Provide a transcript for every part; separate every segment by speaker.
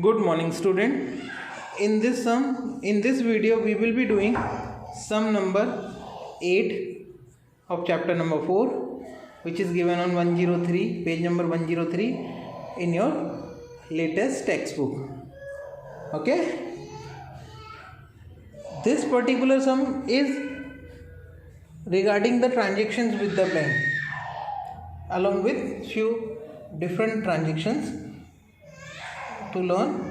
Speaker 1: Good morning, student. In this video we will be doing sum number 8 of chapter number 4, which is given on 103, page number 103 in your latest textbook. Okay, this particular sum is regarding the transactions with the bank, along with few different transactions to learn.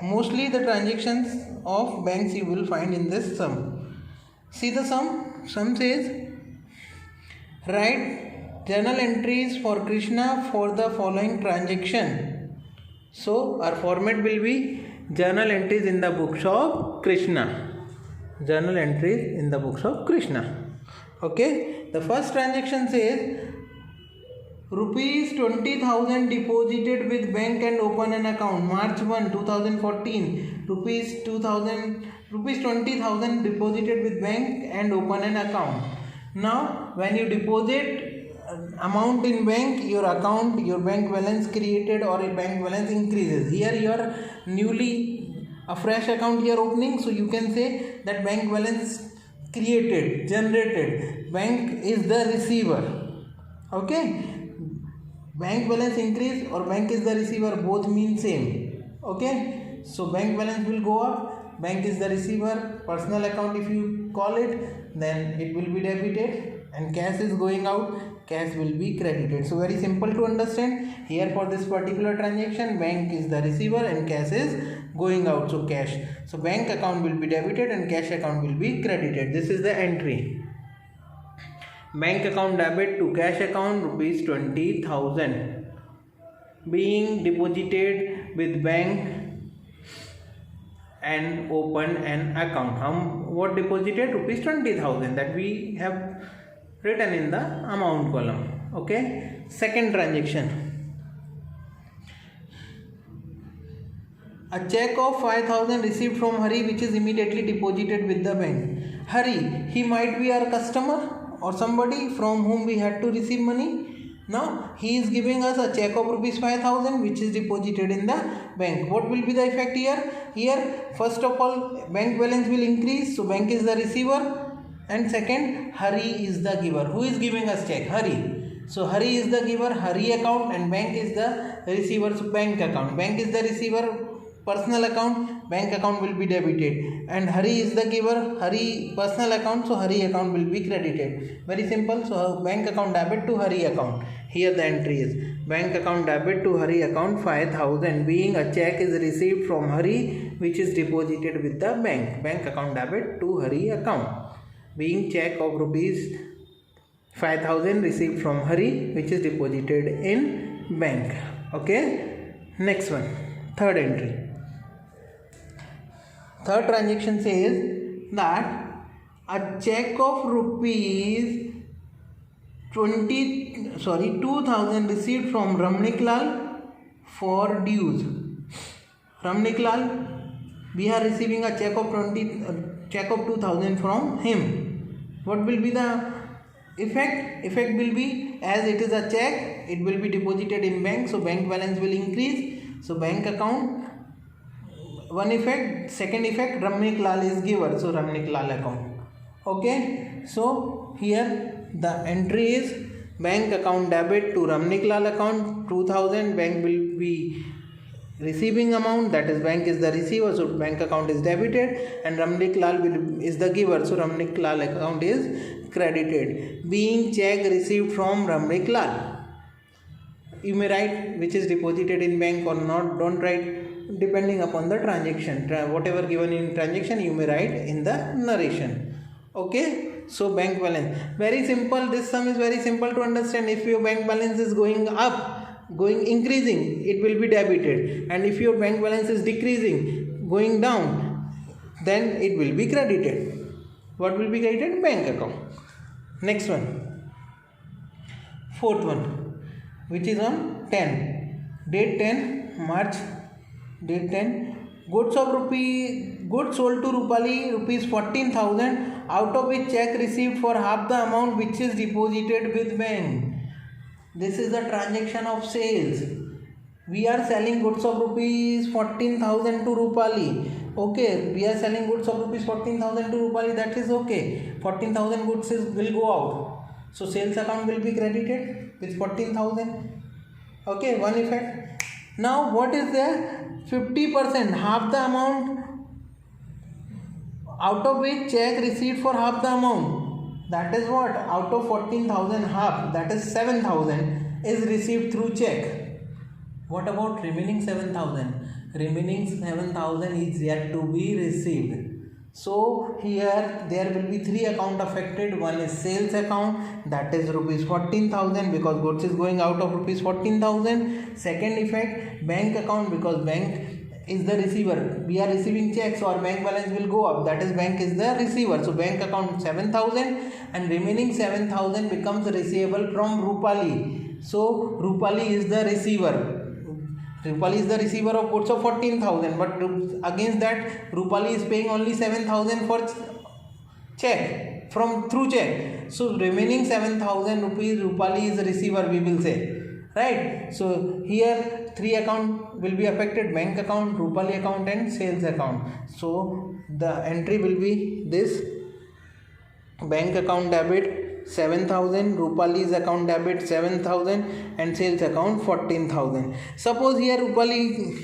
Speaker 1: Mostly the transactions of banks you will find in this sum. See the sum. Sum says, write journal entries for Krishna for the following transaction. So our format will be journal entries in the books of Krishna. Journal entries in the books of Krishna. Okay. The first transaction says, Rupees 20,000 deposited with bank and open an account. March 1, 2014. Rupees 20,000 deposited with bank and open an account. Now, when you deposit amount in bank, your bank balance created or a bank balance increases. Here you are a fresh account here opening, so you can say that bank balance generated. Bank is the receiver. Okay. Bank balance increase or bank is the receiver, both mean same. Okay, so bank balance will go up, bank is the receiver. Personal account, if you call it, then it will be debited, and cash is going out, cash will be credited. So very simple to understand. Here for this particular transaction, bank is the receiver and cash is going out, so cash. So bank account will be debited and cash account will be credited. This is the entry. Bank account debit to cash account rupees 20,000 being deposited with bank and open an account. What deposited? Rupees 20,000, that we have written in the amount column. Okay. Second transaction. A check of 5,000 received from Hari, which is immediately deposited with the bank. Hari, he might be our customer or somebody from whom we had to receive money. Now he is giving us a check of rupees 5,000 which is deposited in the bank. What will be the effect here? Here first of all, bank balance will increase, so bank is the receiver, and second, Hari is the giver. Who is giving us check? Hari. So Hari is the giver, Hari account, and bank is the receiver, so bank account. Bank is the receiver, personal account, bank account will be debited, and Hari is the giver, Hari personal account, so Hari account will be credited. Very simple. So bank account debit to Hari account. Here the entry is bank account debit to Hari account 5,000 being a check is received from Hari which is deposited with the bank. Bank account debit to Hari account being check of rupees 5,000 received from Hari which is deposited in bank. Okay. Next one. Third entry. Third transaction says that a check of rupees 2,000 received from Ramnik Lal for dues. Ramnik Lal, we are receiving a check of 2,000 from him. What will be the effect? Effect will be, as it is a check, it will be deposited in bank, so bank balance will increase. So bank account, one effect. Second effect, Ramnik Lal is giver, so Ramnik Lal account. Okay, so here the entry is bank account debit to Ramnik Lal account 2,000. Bank will be receiving amount, that is bank is the receiver, so bank account is debited, and Ramnik Lal is the giver, so Ramnik Lal account is credited. Being check received from Ramnik Lal. You may write which is deposited in bank or not. Don't write, depending upon the transaction. Whatever given in transaction you may write in the narration. Okay. So bank balance, very simple. This sum is very simple to understand. If your bank balance is going up, increasing, it will be debited, and if your bank balance is decreasing, going down, then it will be credited. What will be credited? Bank account. Next one. Fourth one, which is on 10, date 10 March, date 10. Goods sold to Rupali rupees 14,000, out of which check received for half the amount which is deposited with bank. This is the transaction of sales. we are selling goods of rupees 14,000 to Rupali. Okay, we are selling goods of rupees 14,000 to Rupali. That is okay. 14,000 goods will go out. So sales account will be credited with 14,000. Okay, one effect. Now what is there? 50%, half the amount, out of which check received for half the amount. That is what? Out of 14,000, half, that is 7,000 is received through check. What about remaining 7,000? Remaining 7,000 is yet to be received. So here there will be three accounts affected. One is sales account, that is rupees 14,000 because goods is going out of rupees 14,000. Second effect, bank account, because bank is the receiver. We are receiving checks, so our bank balance will go up. That is bank is the receiver. So bank account 7,000 and remaining 7,000 becomes receivable from Rupali. So Rupali is the receiver. Rupali is the receiver of goods of 14,000, but against that Rupali is paying only 7,000 for check from through check. So remaining 7,000 rupees Rupali is the receiver, we will say, right? So here three account will be affected: bank account, Rupali account and sales account. So the entry will be this: bank account debit 7,000, Rupali's account debit 7,000 and sales account 14,000. Suppose here Rupali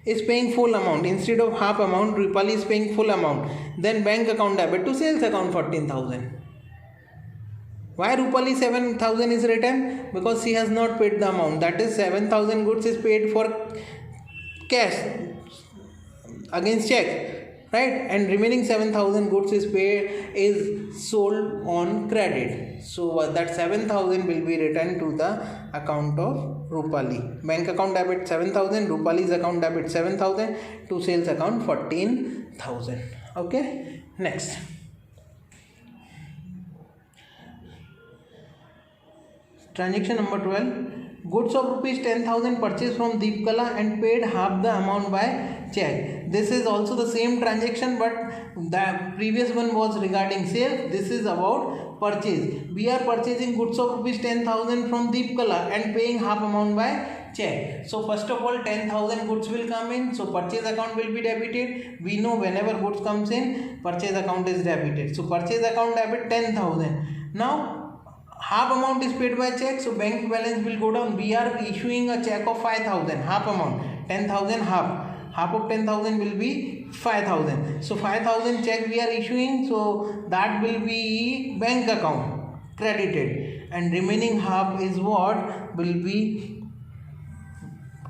Speaker 1: is paying full amount instead of half amount. Rupali is paying full amount, then bank account debit to sales account 14,000. Why Rupali 7,000 is written? Because she has not paid the amount. That is 7,000 goods is paid for cash against check, right? And remaining 7,000 goods is paid is sold on credit. So that 7,000 will be returned to the account of Rupali. Bank account debit 7,000, Rupali's account debit 7,000, to sales account 14,000. Okay, next. Transaction number 12. Goods of rupees 10,000 purchased from Deepkala and paid half the amount by check. This is also the same transaction, but the previous one was regarding sales. This is about purchase. We are purchasing goods of rupees 10,000 from Deepkala and paying half amount by check. So first of all 10,000 goods will come in, so purchase account will be debited. We know whenever goods comes in, purchase account is debited. So purchase account debit 10,000. Now half amount is paid by check, so bank balance will go down. We are issuing a check of 5,000, half amount 10,000, half of 10,000 will be 5,000. So 5,000 check we are issuing, so that will be bank account credited, and remaining half is what will be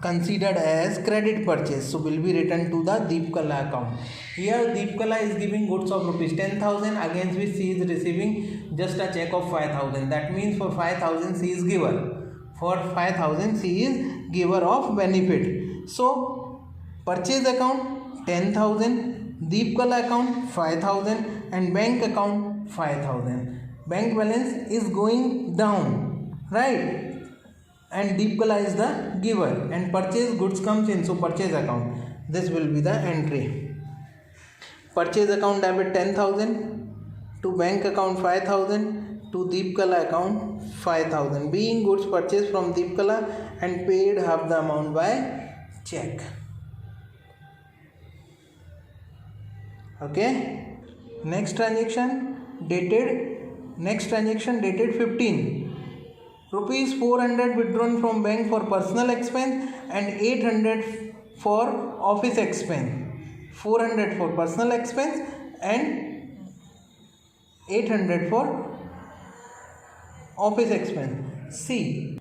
Speaker 1: considered as credit purchase, so will be returned to the Deepkala account. Here Deepkala is giving goods of rupees 10,000, against which she is receiving just a check of 5,000. That means for 5,000 she is giver. For 5,000 she is giver of benefit. So purchase account 10,000, Deepkala account 5,000 and bank account 5,000. Bank balance is going down, right? And Deepkala is the giver, and purchase goods comes in, so purchase account. This will be the entry. Purchase account debit 10,000, to bank account 5,000, to Deepkala account 5,000. Being goods purchased from Deepkala and paid half the amount by check. Okay. Next transaction dated 15. Rupees 400 withdrawn from bank for personal expense and 800 for office expense. 400 for personal expense and 800 for office expense. See,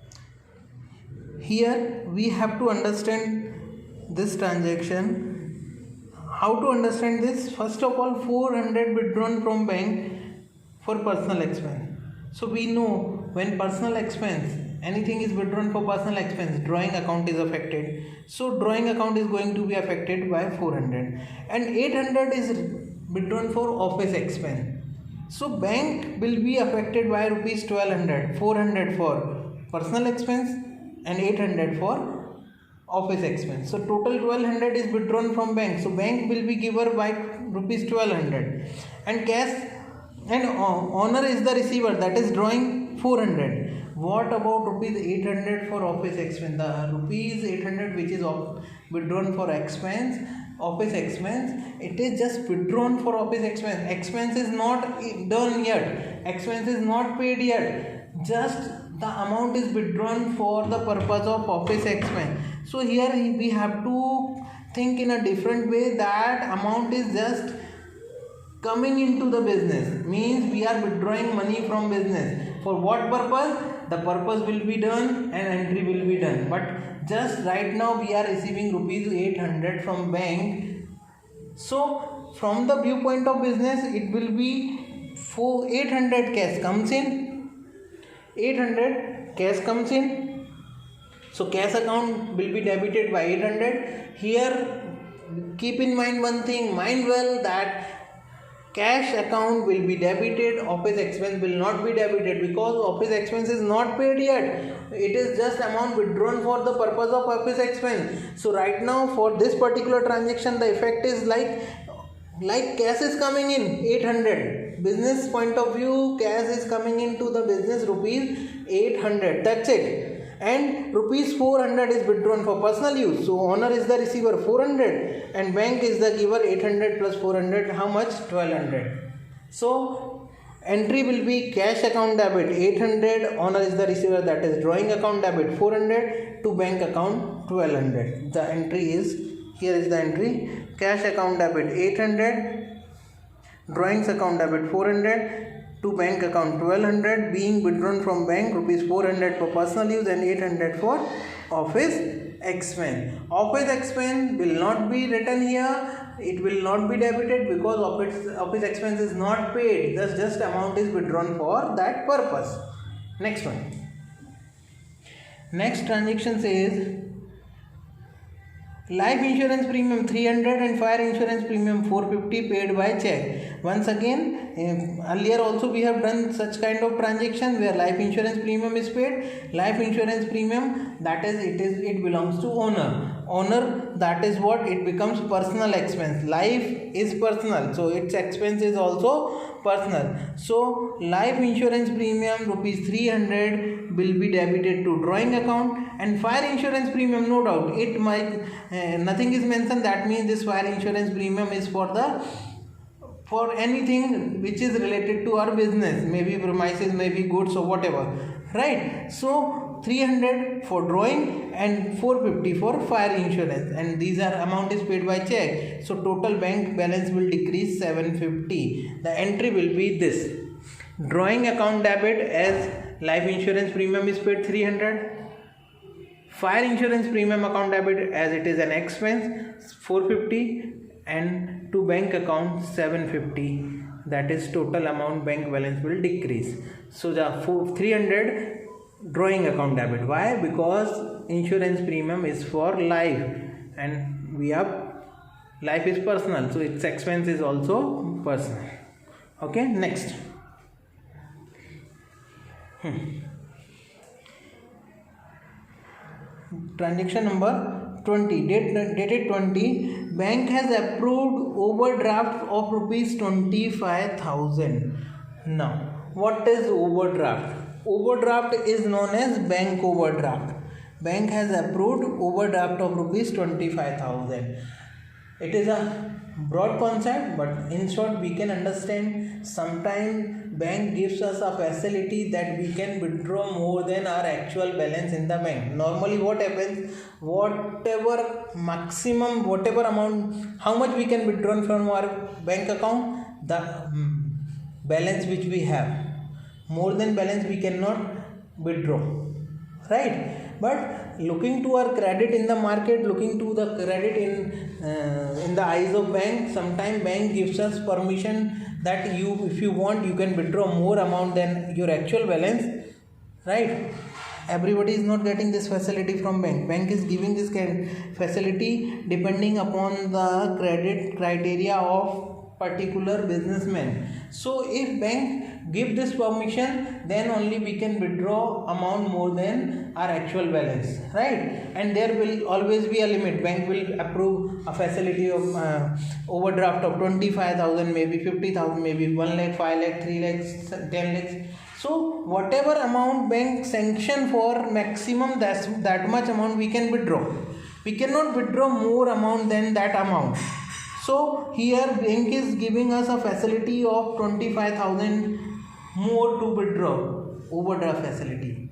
Speaker 1: here we have to understand this transaction. How to understand this? First of all, 400 withdrawn from bank for personal expense. So we know when personal expense, anything is withdrawn for personal expense, drawing account is affected. So drawing account is going to be affected by 400, and 800 is withdrawn for office expense. So bank will be affected by rupees 1200, 400 for personal expense and 800 for office expense. So total 1200 is withdrawn from bank. So bank will be giver by rupees 1200, and cash and owner is the receiver, that is drawing 400. What about rupees 800 for office expense? The rupees 800 which is withdrawn for expense, office expense, it is just withdrawn for office expense. Expense is not done yet, expense is not paid yet, just the amount is withdrawn for the purpose of office expense. So here we have to think in a different way, that amount is just coming into the business, means we are withdrawing money from business. For what purpose? The purpose will be done and entry will be done, but just right now we are receiving rupees 800 from bank. So from the viewpoint of business, it will be for 800 cash comes in, 800 cash comes in, so cash account will be debited by 800. Here keep in mind one thing, mind well, that cash account will be debited, office expense will not be debited, because office expense is not paid yet, it is just amount withdrawn for the purpose of office expense. So right now for this particular transaction, the effect is like cash is coming in 800, business point of view, cash is coming into the business rupees 800, that's it. And rupees 400 is withdrawn for personal use. So owner is the receiver 400 and bank is the giver 800 plus 400, how much? 1200. So entry will be cash account debit 800, owner is the receiver, that is drawing account debit 400 to bank account 1200. The entry is, here is the entry, cash account debit 800, drawings account debit 400 to bank account 1200, being withdrawn from bank rupees 400 for personal use and 800 for office expense. Office expense will not be written here, it will not be debited, because office expense is not paid, just amount is withdrawn for that purpose. Next one, next transaction says life insurance premium 300 and fire insurance premium 450 paid by check. Once again, earlier also we have done such kind of transaction where life insurance premium is paid. Life insurance premium, that is it belongs to owner, that is what it becomes personal expense. Life is personal, so its expense is also personal. So life insurance premium rupees 300 will be debited to drawing account, and fire insurance premium, no doubt it might nothing is mentioned, that means this fire insurance premium is for anything which is related to our business, maybe premises, maybe goods or whatever, right? So 300 for drawing and 450 for fire insurance, and these are amount is paid by check. So total bank balance will decrease 750. The entry will be this: drawing account debit as life insurance premium is paid 300, fire insurance premium account debit as it is an expense 450, and to bank account 750, that is total amount bank balance will decrease. So the 300 drawing account debit. Why? Because insurance premium is for life and we have life is personal, so its expense is also personal. Okay, next. Transaction number 20, dated 20, bank has approved overdraft of rupees 25,000. Now, what is overdraft? Overdraft is known as bank overdraft. Bank has approved overdraft of rupees 25,000. It is a broad concept, but in short we can understand. Sometimes bank gives us a facility that we can withdraw more than our actual balance in the bank. Normally what happens, whatever maximum, whatever amount, how much we can withdraw from our bank account, the balance which we have, more than balance we cannot withdraw, right? But looking to our credit in the market, looking to the credit in the eyes of bank, sometimes bank gives us permission that if you want, you can withdraw more amount than your actual balance, right? Everybody is not getting this facility from bank. Bank is giving this facility depending upon the credit criteria of particular businessman. So if bank give this permission, then only we can withdraw amount more than our actual balance, right? And there will always be a limit. Bank will approve a facility of overdraft of 25,000, maybe 50,000, maybe 1 lakh, 5 lakh, 3 lakhs, 10 lakhs. So whatever amount bank sanction for maximum, that much amount we can withdraw. We cannot withdraw more amount than that amount. So here bank is giving us a facility of 25,000 more to withdraw, overdraft facility.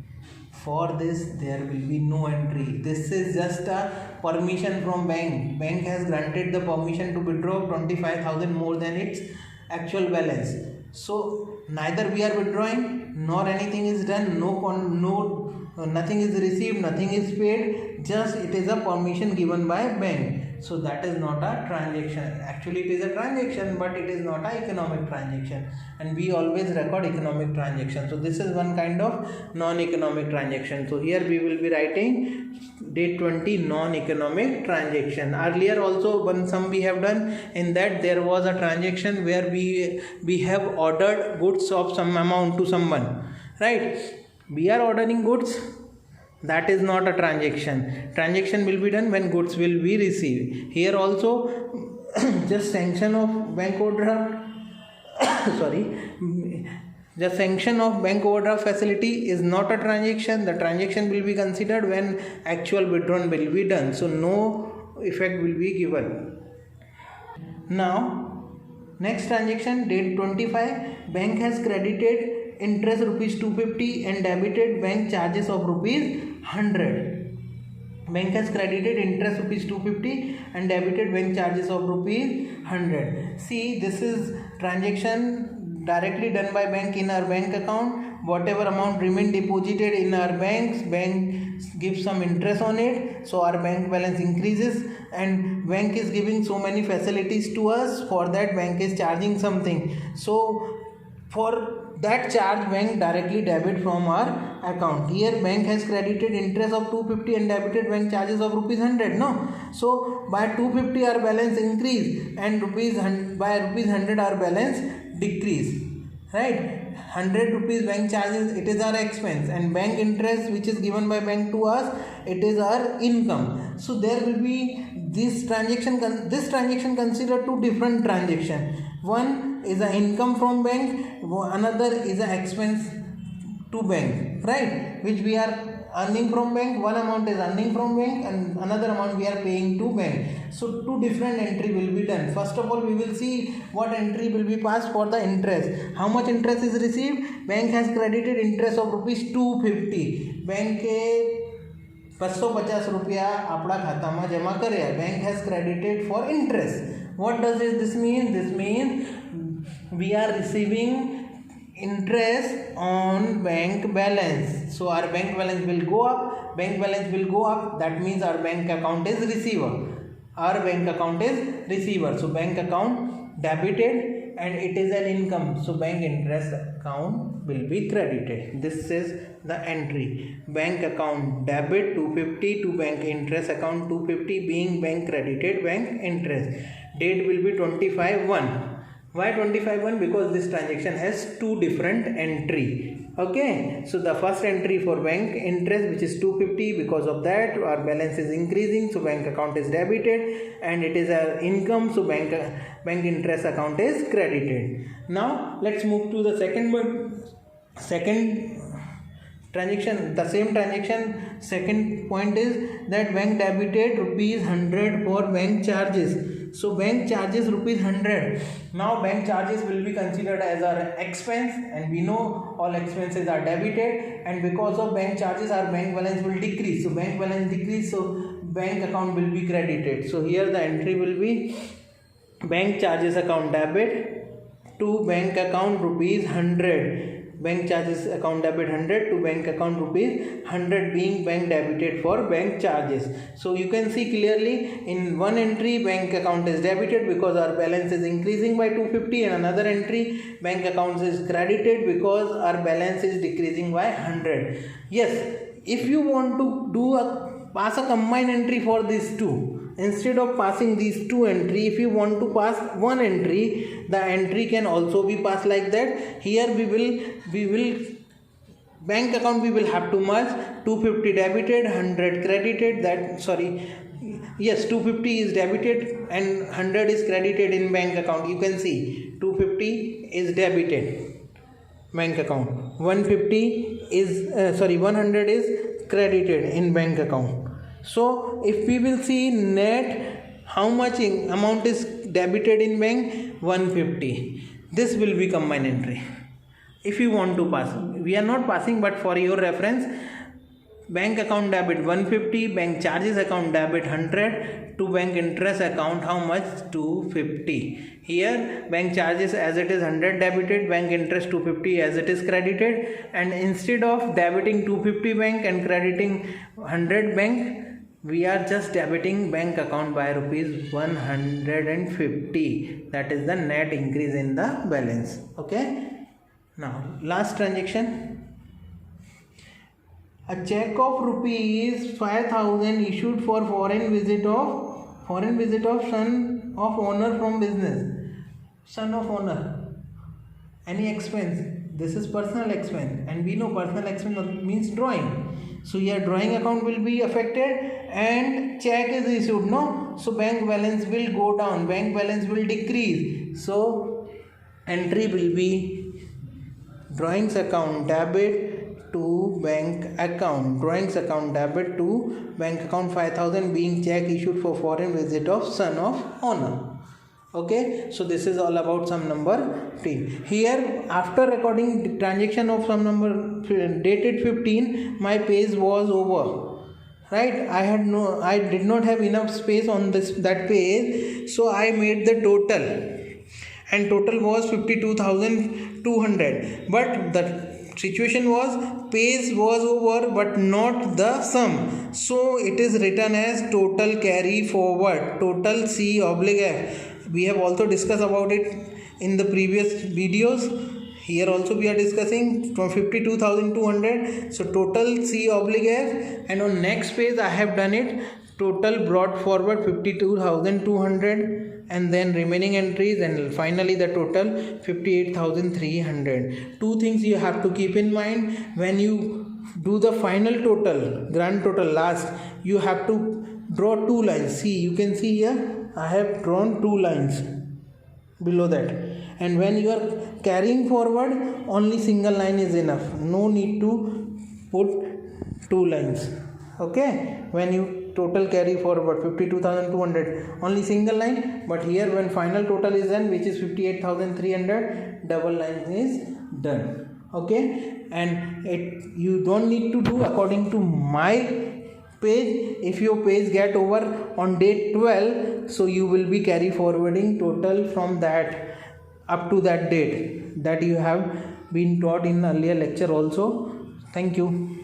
Speaker 1: For this there will be no entry. This is just a permission from bank. Bank has granted the permission to withdraw 25,000 more than its actual balance. So neither we are withdrawing nor anything is done. Nothing is received, nothing is paid. Just it is a permission given by bank. So that is not a transaction. Actually it is a transaction, but it is not a economic transaction, and we always record economic transaction. So this is one kind of non-economic transaction. So here we will be writing date 20 non-economic transaction. Earlier also one sum we have done, in that there was a transaction where we have ordered goods of some amount to someone, right? We are ordering goods. That is not a transaction. Transaction will be done when goods will be received. Here also just sanction of bank overdraft the sanction of bank overdraft facility is not a transaction. The transaction will be considered when actual withdrawal will be done, so no effect will be given. Now next transaction, date 25, bank has credited interest rupees 250 and debited bank charges of rupees 100. Bank has credited interest rupees 250 and debited bank charges of rupees 100. See, this is transaction directly done by bank in our bank account. Whatever amount remain deposited in our banks, bank gives some interest on it, so our bank balance increases, and bank is giving so many facilities to us. For that bank is charging something, so for that charge bank directly debit from our account. Here bank has credited interest of 250 and debited bank charges of rupees 100. No, so by 250 our balance increase, and by rupees 100 our balance decrease, right? 100 rupees bank charges, it is our expense, and bank interest which is given by bank to us, it is our income. So there will be this transaction considered two different transactions. One is an income from bank, another is an expense to bank, right? Which we are earning from bank. One amount is earning from bank and another amount we are paying to bank. So two different entry will be done. First of all, we will see what entry will be passed for the interest. How much interest is received? Bank has credited interest of rupees 250. Bank के 250 रुपया अपना खाता में जमा करे. Bank has credited for interest. What does this mean? This means we are receiving interest on bank balance. So our bank balance will go up. Bank balance will go up. That means our bank account is receiver. Our bank account is receiver. So bank account debited and it is an income. So bank interest account will be credited. This is the entry. Bank account debit 250 to bank interest account 250 being bank credited bank interest. Date will be 25/1. Why 25/1? Because this transaction has two different entry. Okay, so the first entry for bank interest, which is 250, because of that our balance is increasing, so bank account is debited, and it is our income, so bank interest account is credited. Now let's move to the second transaction. The same transaction, second point is that bank debited rupees 100 for bank charges. So bank charges rupees 100. Now bank charges will be considered as our expense, and we know all expenses are debited, and because of bank charges our bank balance will decrease. So bank balance decrease, so bank account will be credited. So here the entry will be bank charges account debit to bank account rupees 100. Bank charges account debit 100 to bank account rupees 100 being bank debited for bank charges. So you can see clearly in one entry bank account is debited because our balance is increasing by 250, and another entry bank account is credited because our balance is decreasing by 100. Yes, if you want to pass a combined entry for these two, instead of passing these two entry, if you want to pass one entry, the entry can also be passed like that. Here we will bank account we will have to merge 250 debited, 100 credited. 250 is debited and 100 is credited in bank account. You can see 250 is debited bank account 150 is 100 is credited in bank account. So if we will see net, how much amount is debited in bank? 150. This will be combined entry. If you want to pass, we are not passing, but for your reference, bank account debit 150, bank charges account debit 100, to bank interest account how much? 250. Here bank charges as it is 100 debited, bank interest 250 as it is credited, and instead of debiting 250 bank and crediting 100 bank, we are just debiting bank account by rupees 150. That is the net increase in the balance. Okay. Now last transaction. A check of rupees 5,000 issued for foreign visit of son of owner from business. Son of owner. Any expense. This is personal expense, and we know personal expense means drawing. So your drawing account will be affected and check is issued. No. So bank balance will go down. Bank balance will decrease. So entry will be drawings account debit to bank account. Drawings account debit to bank account 5,000 being check issued for foreign visit of son of owner. Okay, so this is all about sum number 3. Here after recording the transaction of sum number dated 15, my page was over. Right, I did not have enough space on that page, so I made the total, and total was 52,200. But the situation was page was over but not the sum, so it is written as total carry forward, total C/F. We have also discussed about it in the previous videos. Here also we are discussing from 52,200, so total C/F, and on next page I have done it total brought forward 52,200, and then remaining entries, and finally the total 58,300. Two things you have to keep in mind when you do the final total, grand total last, you have to draw two lines. See, you can see here I have drawn two lines below that, and when you are carrying forward, only single line is enough, no need to put two lines. Okay, when you total carry forward 52,200, only single line, but here when final total is done, which is 58,300, double line is done. Okay, and you don't need to do according to my page. If your page get over on date 12, so you will be carry forwarding total from that up to that date that you have been taught in earlier lecture also. Thank you.